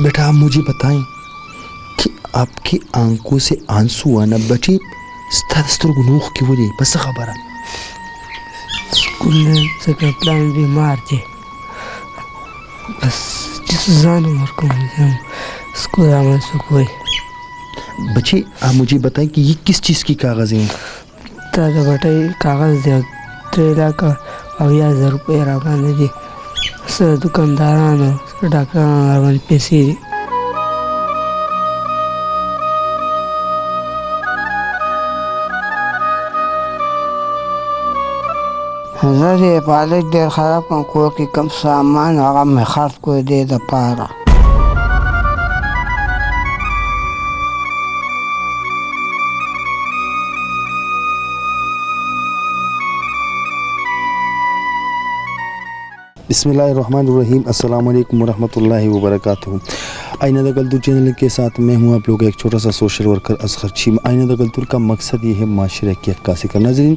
بیٹا آپ مجھے بتائیں کہ آپ کی آنکھوں سے آنسو آنا بچی سترګو کی وجہ بس خبر سکول څخه پلان بیمار دی بس جس ځان ورکوم سکول عمل سکوي بچے آپ مجھے بتائیں کہ یہ کس چیز کی کاغذ ہیں؟ تا د بټۍ کاغذ دی 3,80,000 روپۍ را باندې دي څه دکاندارانو ډاکټرانو را باندې پیسې دي زه د پالک ډېر خراب کړم کور کې کوم سامان هغه مې خرڅ کړی دی دپاره بسم اللہ الرحمن الرحیم. السلام علیکم ورحمۃ اللہ وبرکاتہ. آئینہ دا کلتور چینل کے ساتھ میں ہوں آپ لوگ ایک چھوٹا سا سوشل ورکر اصغر چیم. آئینہ دا کلتور کا مقصد یہ ہے معاشرے کی عکاسی کرنا. ناظرین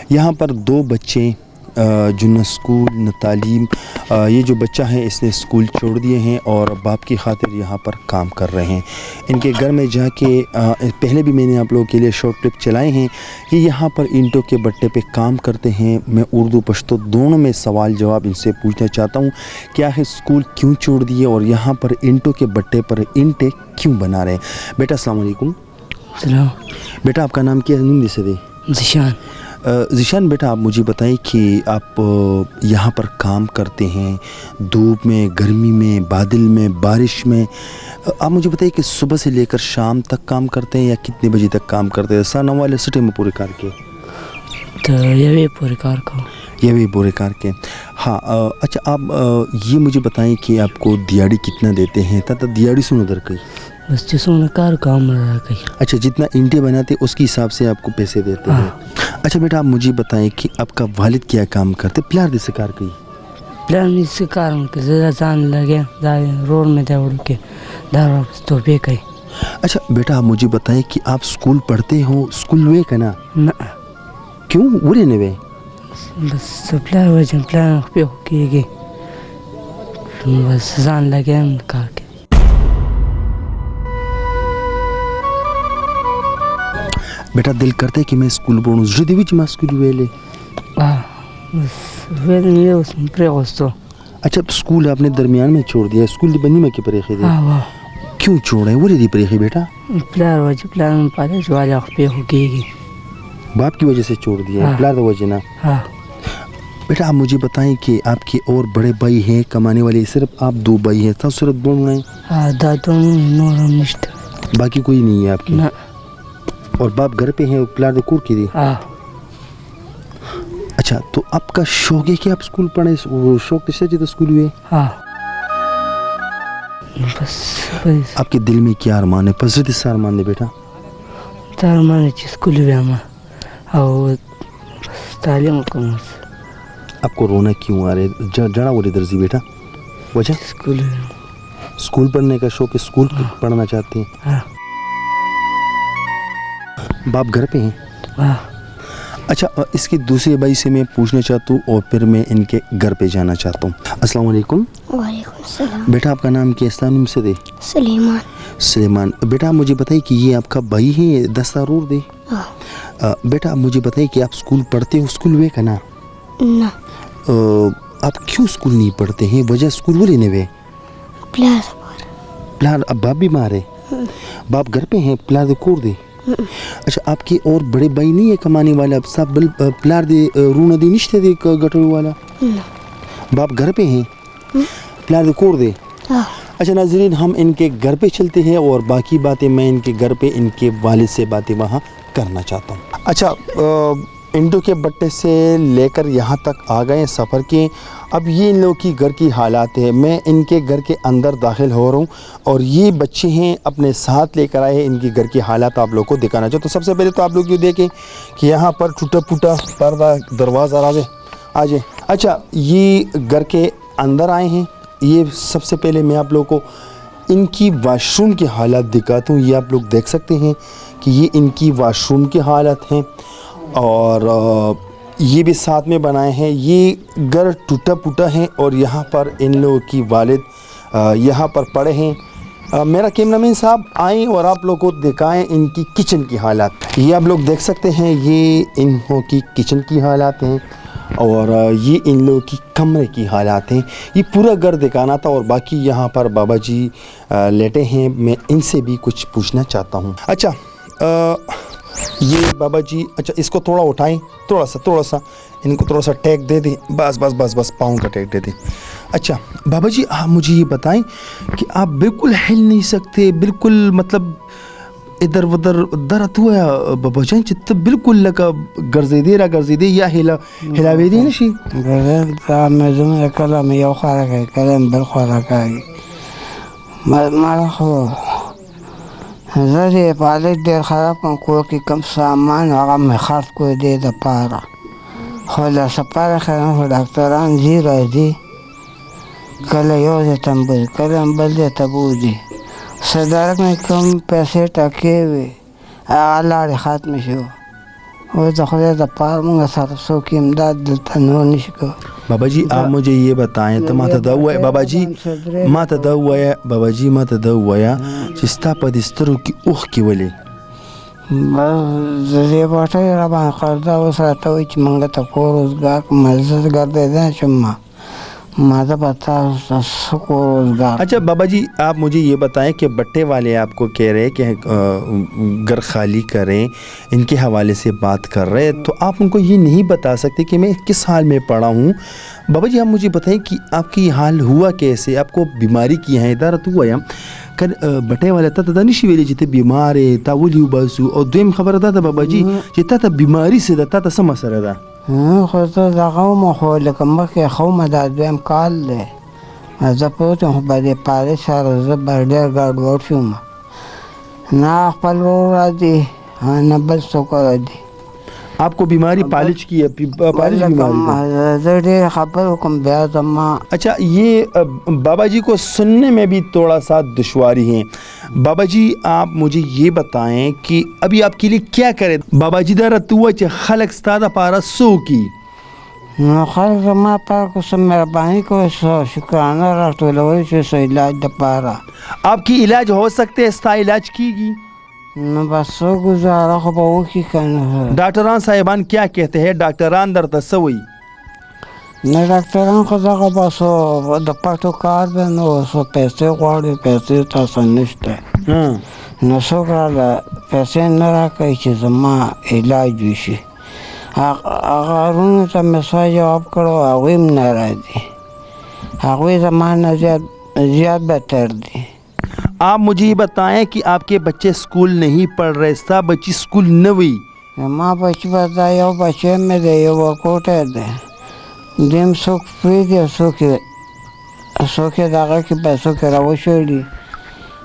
یہاں پر دو بچے جو نہ اسکول نہ تعلیم، یہ جو بچہ ہے اس نے اسکول چھوڑ دیے ہیں اور باپ کی خاطر یہاں پر کام کر رہے ہیں. ان کے گھر میں جا کے پہلے بھی میں نے آپ لوگوں کے لیے شارٹ کلپ چلائے ہیں. یہ یہاں پر اینٹوں کے بٹے پہ کام کرتے ہیں. میں اردو پشتو دونوں میں سوال جواب ان سے پوچھنا چاہتا ہوں کہ آخر اسکول کیوں چھوڑ دیے اور یہاں پر اینٹوں کے بٹے پر اینٹیں کیوں بنا رہے ہیں. بیٹا السلام علیکم. سلام. بیٹا آپ کا نام کیا ہے؟ ذیشان. ذیشان بیٹا آپ مجھے بتائیں کہ آپ یہاں پر کام کرتے ہیں دھوپ میں، گرمی میں، بادل میں، بارش میں. آپ مجھے بتائیں کہ صبح سے لے کر شام تک کام کرتے ہیں یا کتنے بجے تک کام کرتے ہیں؟ سر نوالے سٹے میں پورے کار کے ته یوې پورې کار کوم. یہ بھی پورے کار کے. ہاں اچھا آپ یہ مجھے بتائیں کہ آپ کو دیہڑی کتنا دیتے ہیں؟ تا دیہڑی سنو در کئی بس چې څومره کار کوم را کوي. اچھا جتنا اینٹیں بناتے اس کے حساب سے آپ کو پیسے دیتے ہیں. اچھا بیٹا آپ مجھے بتائیں کہ آپ کا والد کیا کام کرتے؟ پلار دے سے کار کئی پلان مې څه کار م کوي زه ځان لګیا دا روډ مې دی وړو کې دا توبې کوي. اچھا بیٹا آپ مجھے بتائیں کہ آپ اسکول پڑھتے ہو؟ اسکول وے کا نا نه کیوں ولې نه وے؟ بس پلان وجه پلان خپې خو کېږي بس ځان لګیا یم کار کې. بیٹا دل کرتا ہے کہ میں اسکول پڑھوں زړه دې وي چې ما اسکول ویلې؟ بس ویل مې اوس مې پرېغوستو. اچھا اسکول آپ نے درمیان میں چھوڑ دیا؟ اسکول دې بنی میں کې پرېښی دی؟ کیوں چھوڑے؟ ولې دې پرېښی بیٹا؟ پلار وجه پلان پالج والا خپې خو کېږي. باپ کی وجہ سے چھوڑ دیا؟ پلار دی وجہ نا. بیٹا آپ مجھے بتائیں کہ آپ کے اور بڑے بھائی ہیں کمانے والے؟ صرف آپ دو بھائی ہیں؟ تاسو صرف دونوں ہیں؟ دا دونوں نور هم نشته. باقی کوئی نہیں ہے آپ کے؟ نه. اور باپ گھر پہ ہیں اور پلار دے کور کی دی؟ اچھا تو آپ کا شوق ہے کہ آپ اسکول پڑھیں؟ شوق کس سے اسکول ہوئے؟ بس آپ کے دل میں کیا ارمان ہے؟ پزر دے سا ارمان دے بیٹا؟ تا ارمان ہے چې اسکول ویم او بس تعلیم وکړم. آپ کو رونا کیوں آ رہے؟ جڑا ولی درزی بیٹا وجہ؟ اسکول پڑھنے کا شوق ہے، اسکول پڑھنا چاہتے ہیں. باپ گھر پہ ہیں؟ اچھا اس کی دوسرے بھائی سے میں پوچھنا چاہتا ہوں اور پھر میں ان کے گھر پہ جانا چاہتا ہوں. السلام علیکم. وعلیکم السلام. بیٹا آپ کا نام کیا ہے؟ نام سے دے. سلیمان. سلیمان. بیٹا آپ مجھے بتائیے کہ یہ آپ کا بھائی ہے دستارور دے؟ بیٹا آپ مجھے بتائیے کہ آپ اسکول پڑھتے ہو؟ اسکول وے کا نا؟ نہ. آپ کیوں اسکول نہیں پڑھتے ہیں؟ وجہ اسکول وہ لینے وے؟ پلار. اب باپ بھی مارے؟ باپ گھر پہ ہیں پلار دے کور دے؟ اچھا آپ کے اور بڑے بھائی نہیں ہے کمانے والا؟ اب سب پلار دے رونا دی نشتے دے گٹر والا؟ باپ گھر پہ ہیں پلار دے کور دے؟ اچھا ناظرین ہم ان کے گھر پہ چلتے ہیں اور باقی باتیں میں ان کے گھر پہ ان کے والد سے باتیں وہاں کرنا چاہتا ہوں. اچھا اینٹوں کے بٹے سے لے کر یہاں تک آ گئے سفر کے. اب یہ ان لوگوں کی گھر کی حالات ہے. میں ان کے گھر کے اندر داخل ہو رہا ہوں اور یہ بچے ہیں اپنے ساتھ لے کر آئے ہیں. ان کی گھر کی حالات آپ لوگ کو دکھانا چاہتا ہوں. سب سے پہلے تو آپ لوگ یہ دیکھیں کہ یہاں پر ٹوٹا پھوٹا پردہ دروازہ آ جائے. اچھا یہ گھر کے اندر آئے ہیں. یہ سب سے پہلے میں آپ لوگوں کو ان کی واش روم کی حالات دکھاتا ہوں. یہ آپ لوگ دیکھ سکتے ہیں کہ یہ ان کی واش روم کی حالت ہیں اور یہ بھی ساتھ میں بنائے ہیں. یہ گھر ٹوٹا پھوٹا ہے اور یہاں پر ان لوگوں کی والد یہاں پر پڑے ہیں. میرا کیمرامین صاحب آئیں اور آپ لوگ کو دکھائیں ان کی کچن کی حالات. یہ آپ لوگ دیکھ سکتے ہیں یہ انہوں کی کچن کی حالات ہیں اور یہ ان لوگوں کی کمرے کی حالات ہیں. یہ پورا گھر دکھانا تھا اور باقی یہاں پر بابا جی لیٹے ہیں. میں ان سے بھی کچھ پوچھنا چاہتا ہوں. اچھا یہ بابا جی, اچھا اس کو تھوڑا اٹھائیں, تھوڑا سا ان کو تھوڑا سا ٹیک دے دیں, بس پاؤں کا ٹیک دے دیں. اچھا بابا جی آپ مجھے یہ بتائیں کہ آپ بالکل ہل نہیں سکتے, بالکل مطلب ادھر ادھر درد ہوا بابا جان چت بالکل لگا گرزے دے یا ہلاوے دے نشي گرزه مزون کلام یو خارق کلام بل خارقای ما خو زری پالک ډیر خراب کوم کور کې کم سامان هغه مې خرڅ کړی دی د پاره خو له سپاره خرم خو ډاکټران ځي راځي کله یو ځای تمبول کله بل ځای ته بوځي صدارت مې کوم پیسې ټکې وي هغه لاړې ختمې شو اوس د خدای د پاره مونږ سره څوک امداد دلته نور نشي کولی. بابا جی آپ مجھے یہ بتائیں تو ماتا دا ہوا ہے بابا جی ماتا دا ہوا ہے چستا پا دسترو کی اوخ کی ولی بس زی باٹای را باندې قرضه اوس راته وایي چې موږ ته کور روزګار مزد ګرځېدی شم ما ته په تاسو څه کور روزګار. اچھا بابا جی آپ مجھے یہ بتائیں کہ بٹے والے آپ کو کہہ رہے کہ گھر خالی کریں, ان کے حوالے سے بات کر رہے, تو آپ ان کو یہ نہیں بتا سکتے کہ میں کس حال میں پڑا ہوں. بابا جی آپ مجھے بتائیں کہ آپ کی حال ہوا کیسے, آپ کو بیماری کی ہے ادارت ہوا یا بٹے والے تا تا نشي ویلي چې ته بیمار یې تا ولي وباسو, او دویم خبره دا ده بابا جی چې تا ته بیماری څه ده, تا ته څه مسله ده؟ خو زه دغه وم خو لکه مخکې ښه وم دا دویم کال دی زه پروت یم خو په دې پالې سره زه به ډېر ګډوډ شوم نه خپل ورور راځي نه بل څوک راځي. آپ کو بیماری پالج کی ہے, پالج بیماری زه ډېر خبر وکړم بیا زما. اچھا یہ بابا جی کو سننے میں بھی تھوڑا سا دشواری ہیں. بابا جی آپ مجھے یہ بتائیں کہ ابھی آپ کے لیے کیا کرے بابا جی دارا تو چې خلق ستا د پاره سو کی نو خلق زما پاره کو څه مهرباني کوي څه شکرانه راټولوي چې څه علاج د پاره. آپ کی علاج ہو سکتے ستا علاج کیگی نو بس څه گزاره خو به وکړي که نه. ډاکټران صاحبان کیا کہتے ہیں, ډاکټران درته څه وایي؟ نه ډاکټران خو دغه بس د پټو کار دی نو څه پیسې غواړي, پیسې تاسو نشته نو څوک راله پیسې نه راکوي چې زما علاج وشي. هغه ورونو ته مې سوال جواب کړو هغوی هم نه راځي, هغوی زما نه زیات بهتر دي. آپ مجھے یہ بتائیں کہ آپ کے بچے اسکول نہیں پڑھ رہے, ستا بچی اسکول نه وی؟ ما بچی به دا یو بچی مې دی یو ورکوټی دی دویم څوک پرېږدي څوک یې دغه کې به څوک یې راوشولي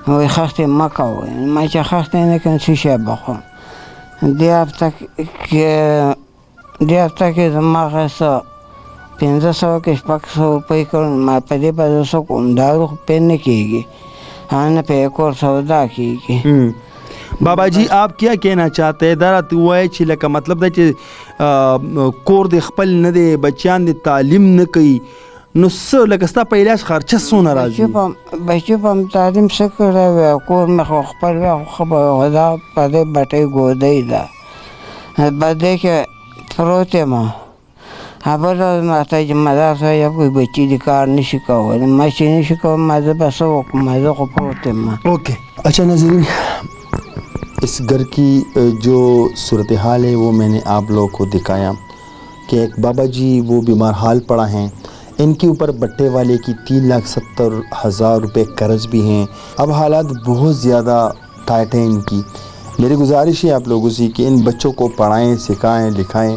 وایي خښتې مه کوئ. ما چې خښتې نه کړم څه شی به خورم. دې هفته کې زما اخیسته 500 کې 600 روپۍ کړم. ما په دې به زه څه کوم, دارو خو پرې نه کېږي نه پې کور سودا کېږي. بابا جی آپ کیا کہنا چاہتے ہیں دارا تو ہے چې لکه مطلب دا چې کور د خپل نه دی, بچیان د تعلیم نه کوي, نو څه لکه ستا په علاج خرچه څونه راځي؟ بچي په تعلیم څه کړی وی, کور مې خو خپل وی خو به دا په دې بټۍ ګودۍ ده بدې کې پروت یم. بله ماته چې مدار صاحب کوئی بچی د کار نشي کولی, ما چې نشي کولی ما زه به څه وکړم, زه خو پروت یم. اوکے اچھا ناظرین, اس گھر کی جو صورتحال ہے وہ میں نے آپ لوگوں کو دکھایا کہ ایک بابا جی وہ بیمار حال پڑا ہیں, ان کے اوپر بٹے والے کی 3,70,000 روپے قرض بھی ہیں. اب حالات بہت زیادہ ٹائٹ ہیں ان کی. میری گزارش ہے آپ لوگوں سے کہ ان بچوں کو پڑھائیں, سکھائیں, لکھائیں,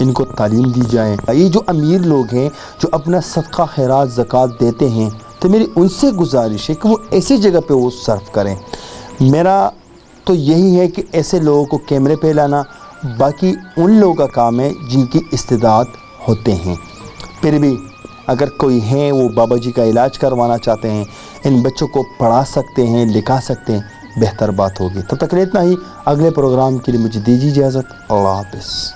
ان کو تعلیم دی جائے. یہ جو امیر لوگ ہیں جو اپنا صدقہ خیرات زکوٰۃ دیتے ہیں تو میری ان سے گزارش ہے کہ وہ ایسی جگہ پہ وہ صرف کریں. میرا تو یہی ہے کہ ایسے لوگوں کو کیمرے پہ لانا, باقی ان لوگوں کا کام ہے جن کی استعداد ہوتے ہیں. پھر بھی اگر کوئی ہیں وہ بابا جی کا علاج کروانا چاہتے ہیں, ان بچوں کو پڑھا سکتے ہیں, لکھا سکتے ہیں, بہتر بات ہوگی. تب تک اتنا ہی, اگلے پروگرام کے لیے مجھے دیجیے اجازت. اللہ حافظ.